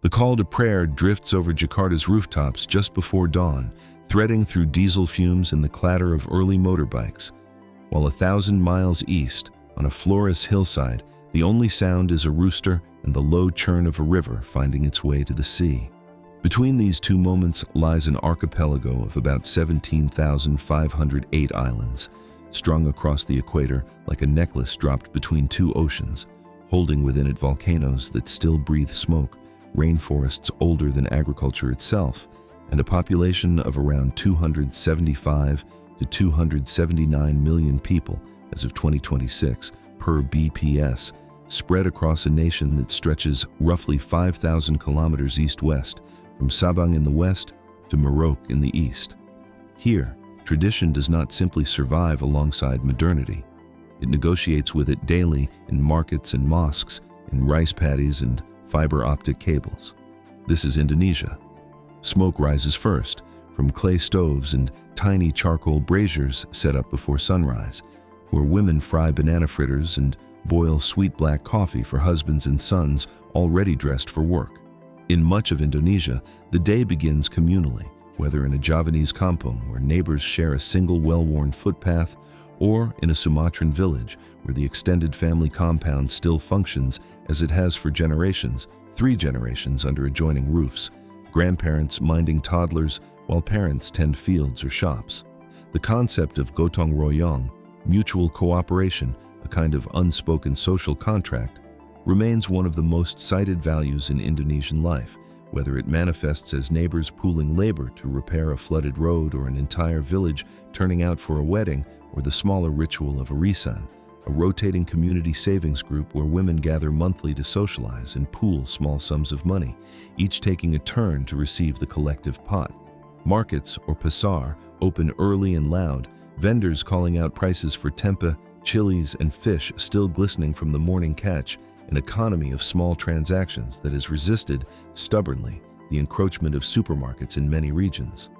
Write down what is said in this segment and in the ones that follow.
The call to prayer drifts over Jakarta's rooftops just before dawn, threading through diesel fumes and the clatter of early motorbikes. While 1,000 miles east, on a Flores hillside, the only sound is a rooster and the low churn of a river finding its way to the sea. Between these two moments lies an archipelago of about 17,508 islands, strung across the equator like a necklace dropped between two oceans, holding within it volcanoes that still breathe smoke, rainforests older than agriculture itself, and a population of around 275 to 279 million people as of 2026 per BPS, spread across a nation that stretches roughly 5,000 kilometers east-west, from Sabang in the west to Merauke in the east. Here, tradition does not simply survive alongside modernity. It negotiates with it daily in markets and mosques, in rice paddies and fiber optic cables. This is Indonesia. Smoke rises first, from clay stoves and tiny charcoal braziers set up before sunrise, where women fry banana fritters and boil sweet black coffee for husbands and sons already dressed for work. In much of Indonesia, the day begins communally, whether in a Javanese kampung where neighbors share a single well-worn footpath, or in a Sumatran village where the extended family compound still functions as it has for generations, 3 generations under adjoining roofs, grandparents minding toddlers while parents tend fields or shops. The concept of gotong royong, mutual cooperation, a kind of unspoken social contract, remains one of the most cited values in Indonesian life, whether it manifests as neighbors pooling labor to repair a flooded road or an entire village turning out for a wedding, or the smaller ritual of arisan, a rotating community savings group where women gather monthly to socialize and pool small sums of money, each taking a turn to receive the collective pot. Markets, or pasar, open early and loud, vendors calling out prices for tempeh, chilies, and fish still glistening from the morning catch, an economy of small transactions that has resisted, stubbornly, the encroachment of supermarkets in many regions.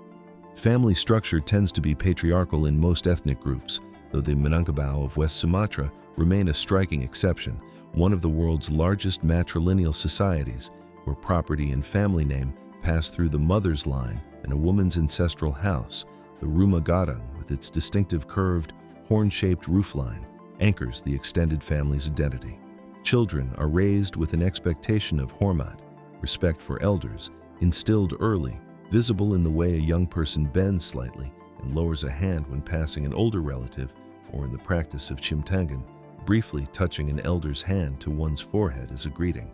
Family structure tends to be patriarchal in most ethnic groups, though the Minangkabau of West Sumatra remain a striking exception, one of the world's largest matrilineal societies, where property and family name pass through the mother's line and a woman's ancestral house. The Rumah Gadang, with its distinctive curved, horn-shaped roofline, anchors the extended family's identity. Children are raised with an expectation of hormat, respect for elders, instilled early, visible in the way a young person bends slightly and lowers a hand when passing an older relative, or in the practice of chimtangan, briefly touching an elder's hand to one's forehead as a greeting.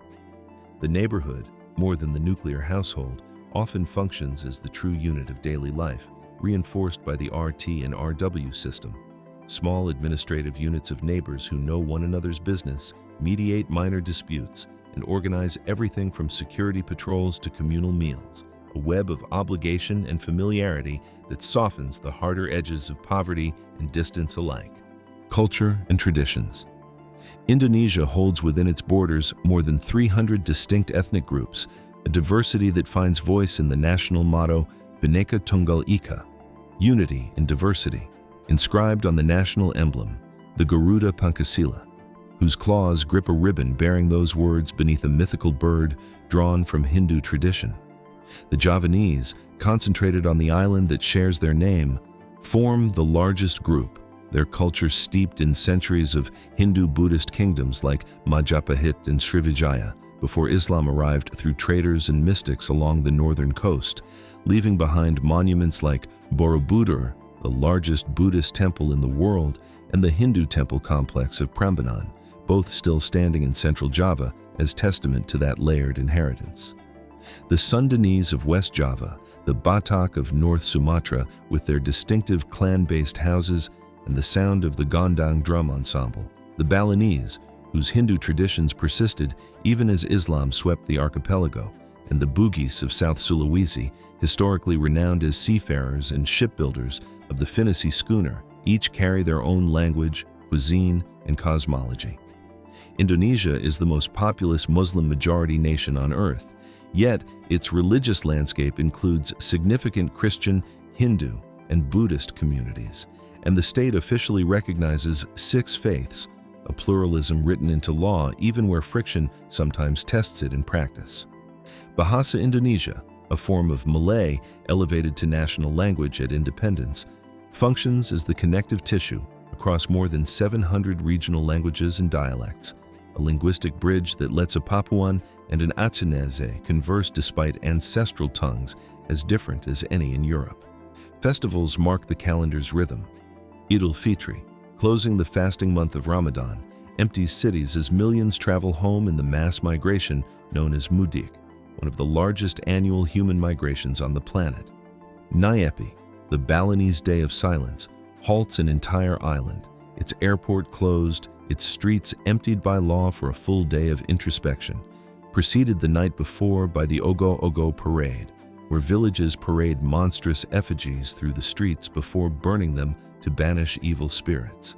The neighborhood, more than the nuclear household, often functions as the true unit of daily life, reinforced by the RT and RW system. Small administrative units of neighbors who know one another's business, mediate minor disputes, and organize everything from security patrols to communal meals, a web of obligation and familiarity that softens the harder edges of poverty and distance alike. Culture and traditions. Indonesia holds within its borders more than 300 distinct ethnic groups, a diversity that finds voice in the national motto Bhinneka Tunggal Ika, unity in diversity, inscribed on the national emblem, the Garuda Pancasila, whose claws grip a ribbon bearing those words beneath a mythical bird drawn from Hindu tradition. The Javanese, concentrated on the island that shares their name, form the largest group, their culture steeped in centuries of Hindu-Buddhist kingdoms like Majapahit and Srivijaya, before Islam arrived through traders and mystics along the northern coast, leaving behind monuments like Borobudur, the largest Buddhist temple in the world, and the Hindu temple complex of Prambanan, both still standing in central Java as testament to that layered inheritance. The Sundanese of West Java, the Batak of North Sumatra with their distinctive clan-based houses and the sound of the Gondang drum ensemble, the Balinese, whose Hindu traditions persisted even as Islam swept the archipelago, and the Bugis of South Sulawesi, historically renowned as seafarers and shipbuilders of the Finnissy schooner, each carry their own language, cuisine, and cosmology. Indonesia is the most populous Muslim-majority nation on Earth, yet its religious landscape includes significant Christian, Hindu, and Buddhist communities, and the state officially recognizes 6 faiths, a pluralism written into law even where friction sometimes tests it in practice. Bahasa Indonesia, a form of Malay elevated to national language at independence, functions as the connective tissue across more than 700 regional languages and dialects, a linguistic bridge that lets a Papuan and an Aceh converse despite ancestral tongues as different as any in Europe. Festivals mark the calendar's rhythm. Eid al-Fitr, closing the fasting month of Ramadan, empties cities as millions travel home in the mass migration known as Mudik, one of the largest annual human migrations on the planet. Nyepi, the Balinese Day of Silence, halts an entire island, its airport closed, its streets emptied by law for a full day of introspection, preceded the night before by the Ogo Ogo Parade, where villages parade monstrous effigies through the streets before burning them to banish evil spirits.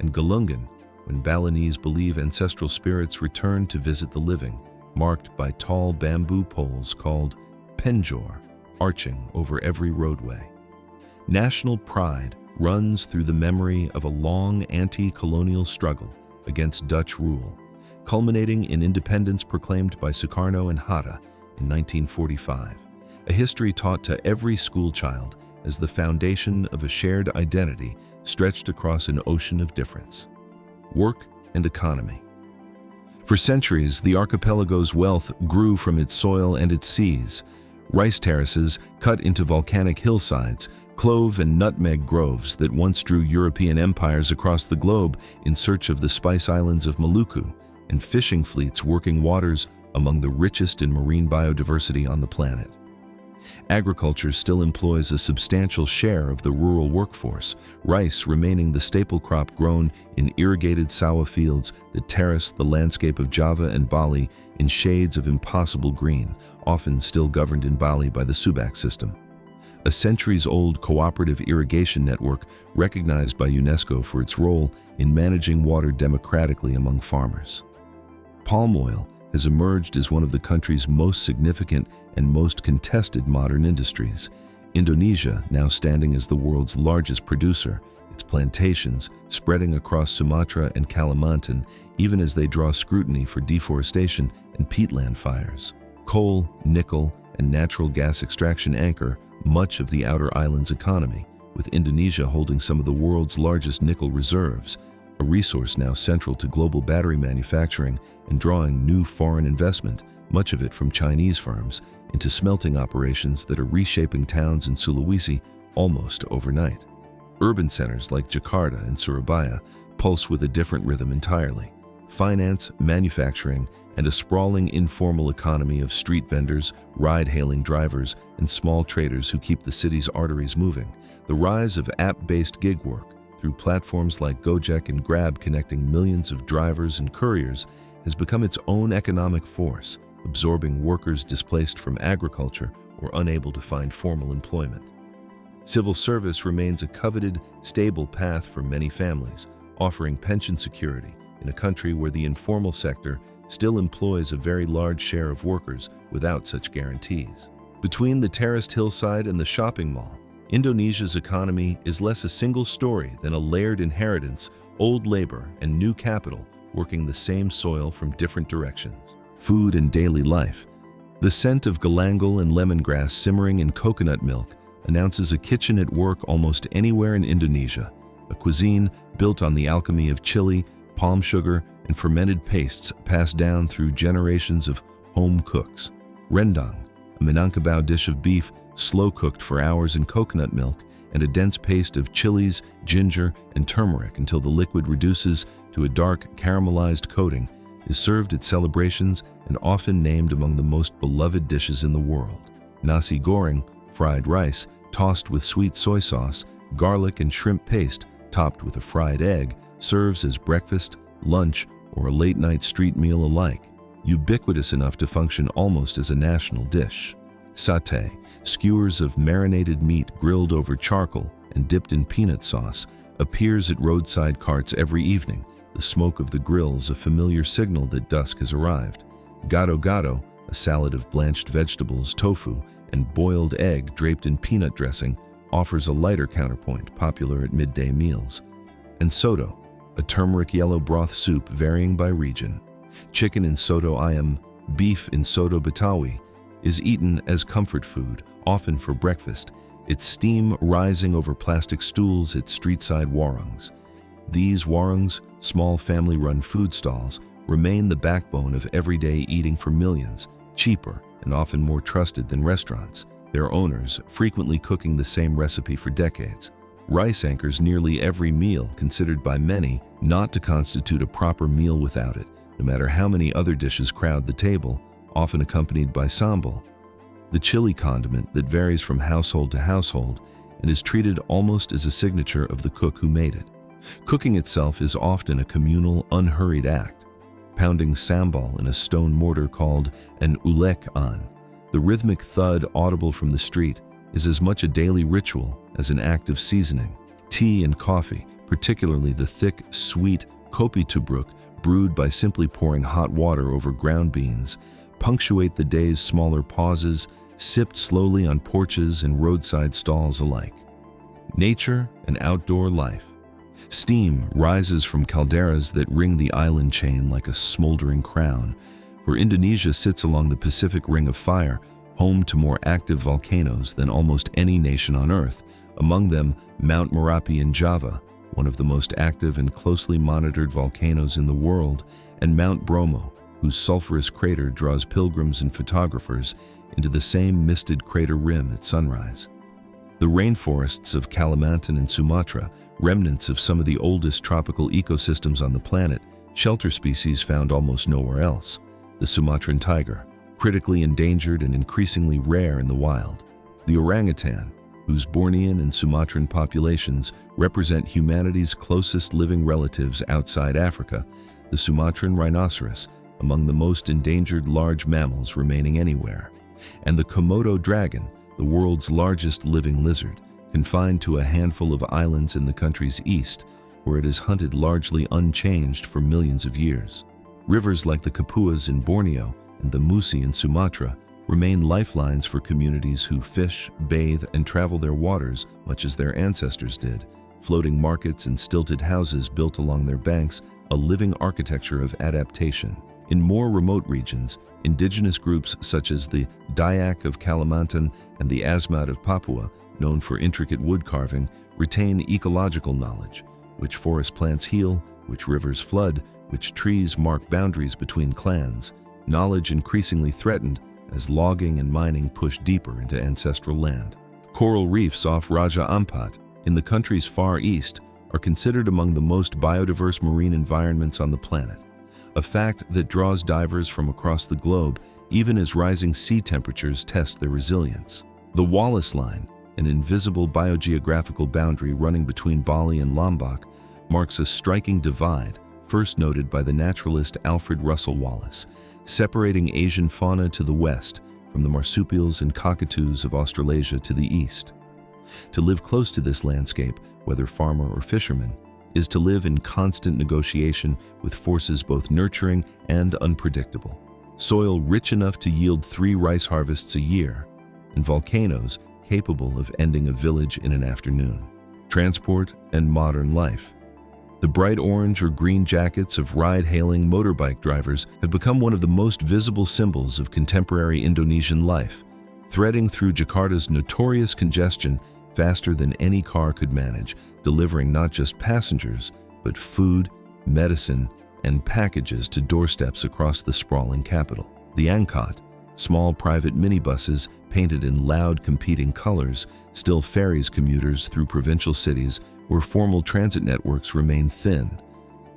And Galungan, when Balinese believe ancestral spirits return to visit the living, marked by tall bamboo poles called penjor, arching over every roadway. National pride runs through the memory of a long anti-colonial struggle against Dutch rule, culminating in independence proclaimed by Sukarno and Hatta in 1945, a history taught to every school child as the foundation of a shared identity stretched across an ocean of difference. Work and economy. For centuries, the archipelago's wealth grew from its soil and its seas. Rice terraces cut into volcanic hillsides, clove and nutmeg groves that once drew European empires across the globe in search of the spice islands of Maluku, and fishing fleets working waters among the richest in marine biodiversity on the planet. Agriculture still employs a substantial share of the rural workforce, rice remaining the staple crop grown in irrigated sawah fields that terrace the landscape of Java and Bali in shades of impossible green, often still governed in Bali by the Subak system. A centuries-old cooperative irrigation network recognized by UNESCO for its role in managing water democratically among farmers. Palm oil has emerged as one of the country's most significant and most contested modern industries. Indonesia, now standing as the world's largest producer, its plantations spreading across Sumatra and Kalimantan, even as they draw scrutiny for deforestation and peatland fires. Coal, nickel, and natural gas extraction anchor much of the outer island's economy, with Indonesia holding some of the world's largest nickel reserves, a resource now central to global battery manufacturing and drawing new foreign investment, much of it from Chinese firms, into smelting operations that are reshaping towns in Sulawesi almost overnight. Urban centers like Jakarta and Surabaya pulse with a different rhythm entirely. Finance, manufacturing, and a sprawling informal economy of street vendors, ride-hailing drivers, and small traders who keep the city's arteries moving. The rise of app-based gig work, through platforms like Gojek and Grab connecting millions of drivers and couriers, has become its own economic force, absorbing workers displaced from agriculture or unable to find formal employment. Civil service remains a coveted, stable path for many families, offering pension security in a country where the informal sector still employs a very large share of workers without such guarantees. Between the terraced hillside and the shopping mall, Indonesia's economy is less a single story than a layered inheritance, old labor and new capital working the same soil from different directions. Food and daily life. The scent of galangal and lemongrass simmering in coconut milk announces a kitchen at work almost anywhere in Indonesia, a cuisine built on the alchemy of chili, palm sugar, and fermented pastes passed down through generations of home cooks. Rendang, a Minangkabau dish of beef slow-cooked for hours in coconut milk and a dense paste of chilies, ginger, and turmeric until the liquid reduces to a dark caramelized coating, is served at celebrations and often named among the most beloved dishes in the world. Nasi goreng, fried rice, tossed with sweet soy sauce, garlic and shrimp paste, topped with a fried egg, serves as breakfast, lunch, or a late-night street meal alike, ubiquitous enough to function almost as a national dish. Satay, skewers of marinated meat grilled over charcoal and dipped in peanut sauce, appears at roadside carts every evening, the smoke of the grills a familiar signal that dusk has arrived. Gado-gado, a salad of blanched vegetables, tofu, and boiled egg draped in peanut dressing, offers a lighter counterpoint popular at midday meals. And soto, a turmeric yellow broth soup varying by region. Chicken in soto ayam, beef in soto betawi, is eaten as comfort food, often for breakfast, its steam rising over plastic stools at street-side warongs. These warongs, small family-run food stalls, remain the backbone of everyday eating for millions, cheaper and often more trusted than restaurants, their owners frequently cooking the same recipe for decades. Rice anchors nearly every meal, considered by many not to constitute a proper meal without it, no matter how many other dishes crowd the table, often accompanied by sambal, the chili condiment that varies from household to household and is treated almost as a signature of the cook who made it. Cooking itself is often a communal, unhurried act. Pounding sambal in a stone mortar called an ulek-an, the rhythmic thud audible from the street, is as much a daily ritual as an act of seasoning. Tea and coffee, particularly the thick, sweet kopi tubruk brewed by simply pouring hot water over ground beans, punctuate the day's smaller pauses, sipped slowly on porches and roadside stalls alike. Nature and outdoor life. Steam rises from calderas that ring the island chain like a smoldering crown, for Indonesia sits along the Pacific Ring of Fire, home to more active volcanoes than almost any nation on Earth, among them Mount Merapi in Java, one of the most active and closely monitored volcanoes in the world, and Mount Bromo, whose sulfurous crater draws pilgrims and photographers into the same misted crater rim at sunrise. The rainforests of Kalimantan and Sumatra, remnants of some of the oldest tropical ecosystems on the planet, shelter species found almost nowhere else. The Sumatran tiger, critically endangered and increasingly rare in the wild. The orangutan, whose Bornean and Sumatran populations represent humanity's closest living relatives outside Africa. The Sumatran rhinoceros, among the most endangered large mammals remaining anywhere. And the Komodo dragon, the world's largest living lizard, confined to a handful of islands in the country's east, where it is hunted largely unchanged for millions of years. Rivers like the Kapuas in Borneo and the Musi in Sumatra remain lifelines for communities who fish, bathe, and travel their waters much as their ancestors did, floating markets and stilted houses built along their banks, a living architecture of adaptation. In more remote regions, indigenous groups such as the Dayak of Kalimantan and the Asmat of Papua, known for intricate wood carving, retain ecological knowledge: which forest plants heal, which rivers flood, which trees mark boundaries between clans, knowledge increasingly threatened as logging and mining push deeper into ancestral land. Coral reefs off Raja Ampat, in the country's far east, are considered among the most biodiverse marine environments on the planet, a fact that draws divers from across the globe even as rising sea temperatures test their resilience. The Wallace Line, an invisible biogeographical boundary running between Bali and Lombok, marks a striking divide first noted by the naturalist Alfred Russel Wallace, separating Asian fauna to the west from the marsupials and cockatoos of Australasia to the east. To live close to this landscape, whether farmer or fisherman, is to live in constant negotiation with forces both nurturing and unpredictable. Soil rich enough to yield 3 rice harvests a year, and volcanoes capable of ending a village in an afternoon. Transport and modern life. The bright orange or green jackets of ride-hailing motorbike drivers have become one of the most visible symbols of contemporary Indonesian life, threading through Jakarta's notorious congestion faster than any car could manage, delivering not just passengers, but food, medicine, and packages to doorsteps across the sprawling capital. The Angkot, small private minibuses painted in loud competing colors, still ferries commuters through provincial cities where formal transit networks remain thin,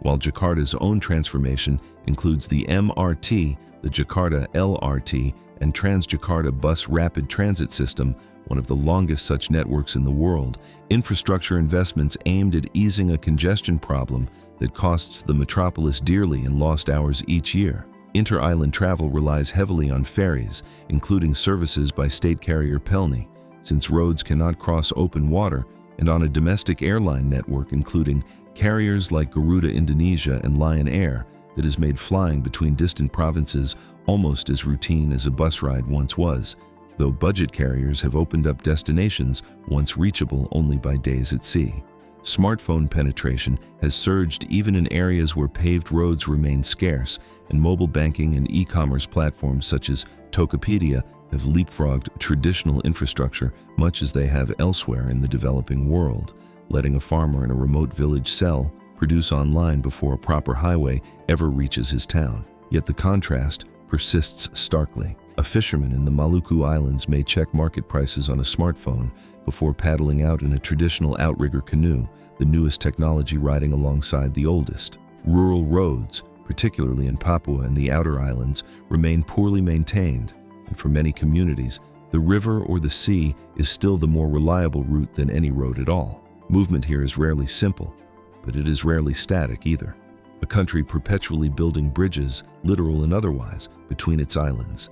while Jakarta's own transformation includes the MRT, the Jakarta LRT, and Transjakarta Bus Rapid Transit System, one of the longest such networks in the world. Infrastructure investments aimed at easing a congestion problem that costs the metropolis dearly in lost hours each year. Inter-island travel relies heavily on ferries, including services by state carrier Pelni, since roads cannot cross open water, and on a domestic airline network including carriers like Garuda Indonesia and Lion Air that has made flying between distant provinces almost as routine as a bus ride once was, though budget carriers have opened up destinations once reachable only by days at sea. Smartphone penetration has surged even in areas where paved roads remain scarce, and mobile banking and e-commerce platforms such as Tokopedia have leapfrogged traditional infrastructure much as they have elsewhere in the developing world, letting a farmer in a remote village sell, produce online before a proper highway ever reaches his town. Yet the contrast persists starkly. A fisherman in the Maluku Islands may check market prices on a smartphone before paddling out in a traditional outrigger canoe, the newest technology riding alongside the oldest. Rural roads, particularly in Papua and the outer islands, remain poorly maintained, and for many communities, the river or the sea is still the more reliable route than any road at all. Movement here is rarely simple, but it is rarely static either. A country perpetually building bridges, literal and otherwise, between its islands.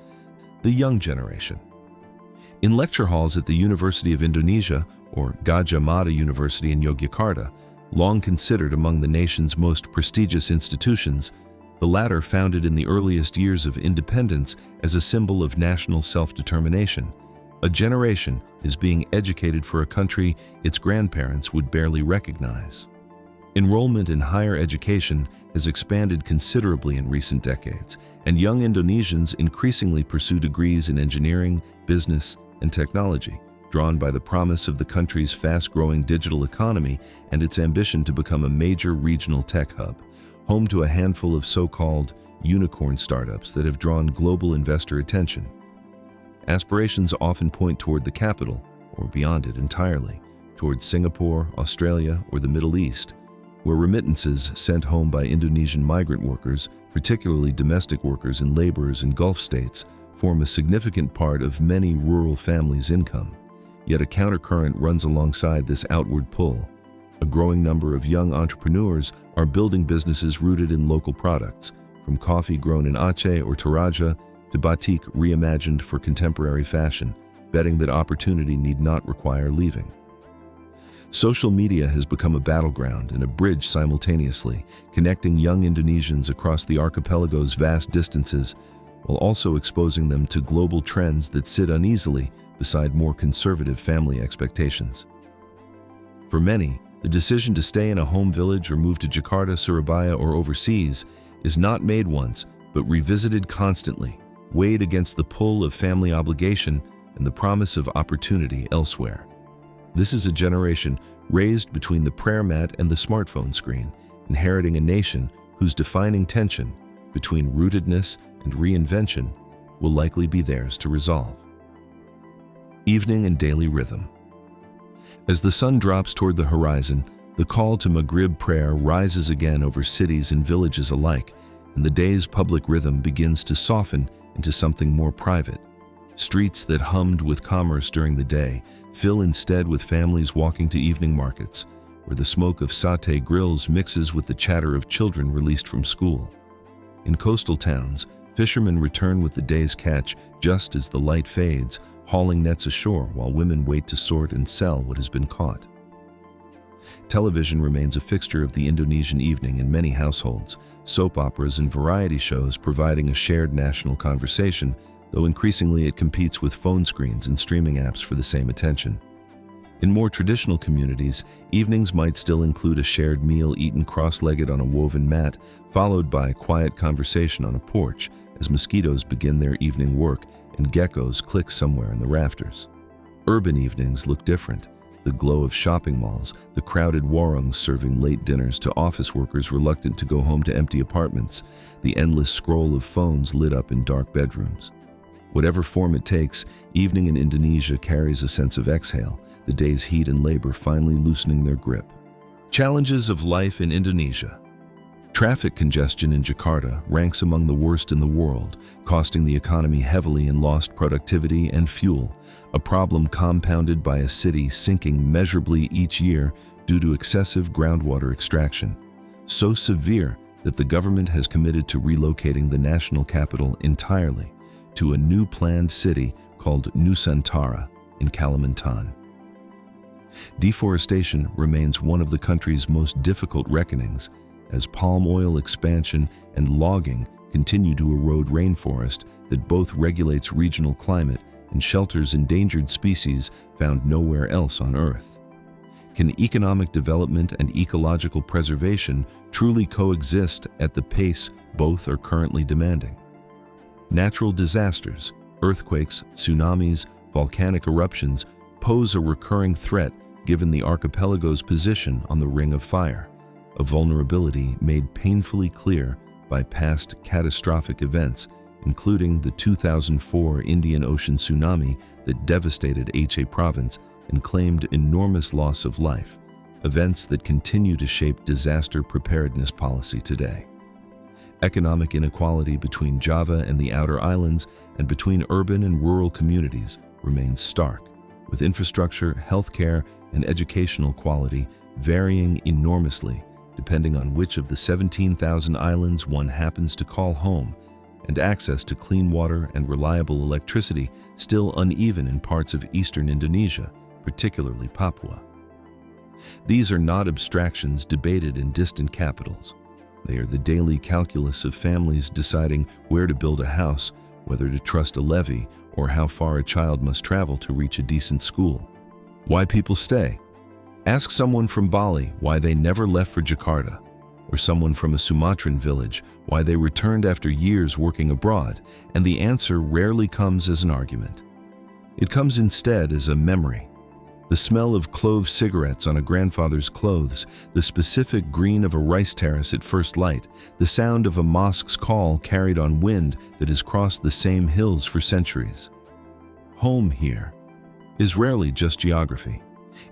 The young generation. In lecture halls at the University of Indonesia, or Gadjah Mada University in Yogyakarta, long considered among the nation's most prestigious institutions, the latter founded in the earliest years of independence as a symbol of national self-determination. A generation is being educated for a country its grandparents would barely recognize. Enrollment in higher education has expanded considerably in recent decades, and young Indonesians increasingly pursue degrees in engineering, business, and technology, drawn by the promise of the country's fast-growing digital economy and its ambition to become a major regional tech hub, home to a handful of so-called unicorn startups that have drawn global investor attention. Aspirations often point toward the capital, or beyond it entirely, towards Singapore, Australia, or the Middle East, where remittances sent home by Indonesian migrant workers, particularly domestic workers and laborers in Gulf states, form a significant part of many rural families' income. Yet a countercurrent runs alongside this outward pull. A growing number of young entrepreneurs are building businesses rooted in local products, from coffee grown in Aceh or Toraja to batik reimagined for contemporary fashion, betting that opportunity need not require leaving. Social media has become a battleground and a bridge simultaneously, connecting young Indonesians across the archipelago's vast distances, while also exposing them to global trends that sit uneasily beside more conservative family expectations. For many, the decision to stay in a home village or move to Jakarta, Surabaya, or overseas is not made once, but revisited constantly, weighed against the pull of family obligation and the promise of opportunity elsewhere. This is a generation raised between the prayer mat and the smartphone screen, inheriting a nation whose defining tension between rootedness and reinvention will likely be theirs to resolve. Evening and daily rhythm. As the sun drops toward the horizon, the call to Maghrib prayer rises again over cities and villages alike, and the day's public rhythm begins to soften into something more private. Streets that hummed with commerce during the day fill instead with families walking to evening markets, where the smoke of satay grills mixes with the chatter of children released from school. In coastal towns, fishermen return with the day's catch just as the light fades, hauling nets ashore while women wait to sort and sell what has been caught. Television remains a fixture of the Indonesian evening in many households, soap operas and variety shows providing a shared national conversation, though increasingly it competes with phone screens and streaming apps for the same attention. In more traditional communities, evenings might still include a shared meal eaten cross-legged on a woven mat, followed by quiet conversation on a porch as mosquitoes begin their evening work and geckos click somewhere in the rafters. Urban evenings look different. The glow of shopping malls, the crowded warungs serving late dinners to office workers reluctant to go home to empty apartments, the endless scroll of phones lit up in dark bedrooms. Whatever form it takes, evening in Indonesia carries a sense of exhale, the day's heat and labor finally loosening their grip. Challenges of life in Indonesia. Traffic congestion in Jakarta ranks among the worst in the world, costing the economy heavily in lost productivity and fuel, a problem compounded by a city sinking measurably each year due to excessive groundwater extraction, so severe that the government has committed to relocating the national capital entirely to a new planned city called Nusantara in Kalimantan. Deforestation remains one of the country's most difficult reckonings, as palm oil expansion and logging continue to erode rainforest that both regulates regional climate and shelters endangered species found nowhere else on Earth. Can economic development and ecological preservation truly coexist at the pace both are currently demanding? Natural disasters, earthquakes, tsunamis, volcanic eruptions pose a recurring threat given the archipelago's position on the Ring of Fire, a vulnerability made painfully clear by past catastrophic events, including the 2004 Indian Ocean tsunami that devastated Aceh province and claimed enormous loss of life, events that continue to shape disaster preparedness policy today. Economic inequality between Java and the outer islands and between urban and rural communities remains stark, with infrastructure, healthcare, and educational quality varying enormously depending on which of the 17,000 islands one happens to call home, and access to clean water and reliable electricity still uneven in parts of eastern Indonesia, particularly Papua. These are not abstractions debated in distant capitals. They are the daily calculus of families deciding where to build a house, whether to trust a levee, or how far a child must travel to reach a decent school. Why people stay? Ask someone from Bali why they never left for Jakarta, or someone from a Sumatran village why they returned after years working abroad, and the answer rarely comes as an argument. It comes instead as a memory. The smell of clove cigarettes on a grandfather's clothes, the specific green of a rice terrace at first light, the sound of a mosque's call carried on wind that has crossed the same hills for centuries. Home here is rarely just geography.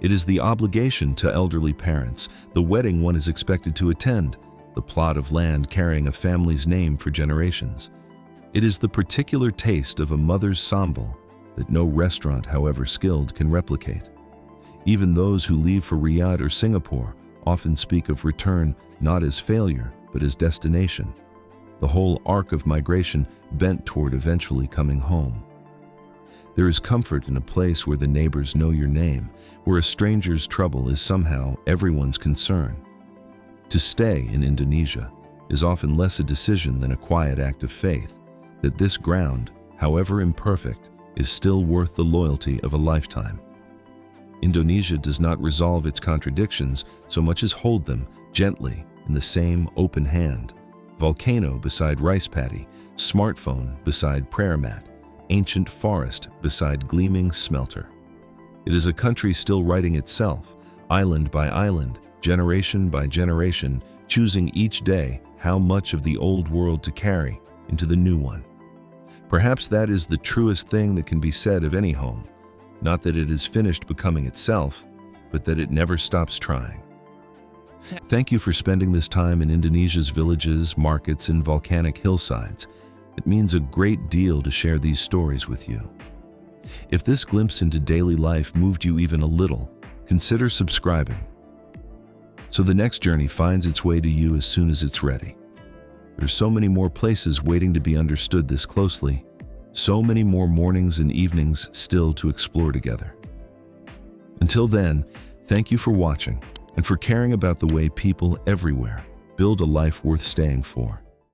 It is the obligation to elderly parents, the wedding one is expected to attend, the plot of land carrying a family's name for generations. It is the particular taste of a mother's sambal that no restaurant, however skilled, can replicate. Even those who leave for Riyadh or Singapore often speak of return not as failure, but as destination, the whole arc of migration bent toward eventually coming home. There is comfort in a place where the neighbors know your name, where a stranger's trouble is somehow everyone's concern. To stay in Indonesia is often less a decision than a quiet act of faith, that this ground, however imperfect, is still worth the loyalty of a lifetime. Indonesia does not resolve its contradictions so much as hold them gently in the same open hand. Volcano beside rice paddy, smartphone beside prayer mat, ancient forest beside gleaming smelter. It is a country still writing itself, island by island, generation by generation, choosing each day how much of the old world to carry into the new one. Perhaps that is the truest thing that can be said of any home, not that it is finished becoming itself, but that it never stops trying. Thank you for spending this time in Indonesia's villages, markets, and volcanic hillsides. It means a great deal to share these stories with you. If this glimpse into daily life moved you even a little, consider subscribing, so the next journey finds its way to you as soon as it's ready. There's so many more places waiting to be understood this closely, so many more mornings and evenings still to explore together. Until then, thank you for watching and for caring about the way people everywhere build a life worth staying for.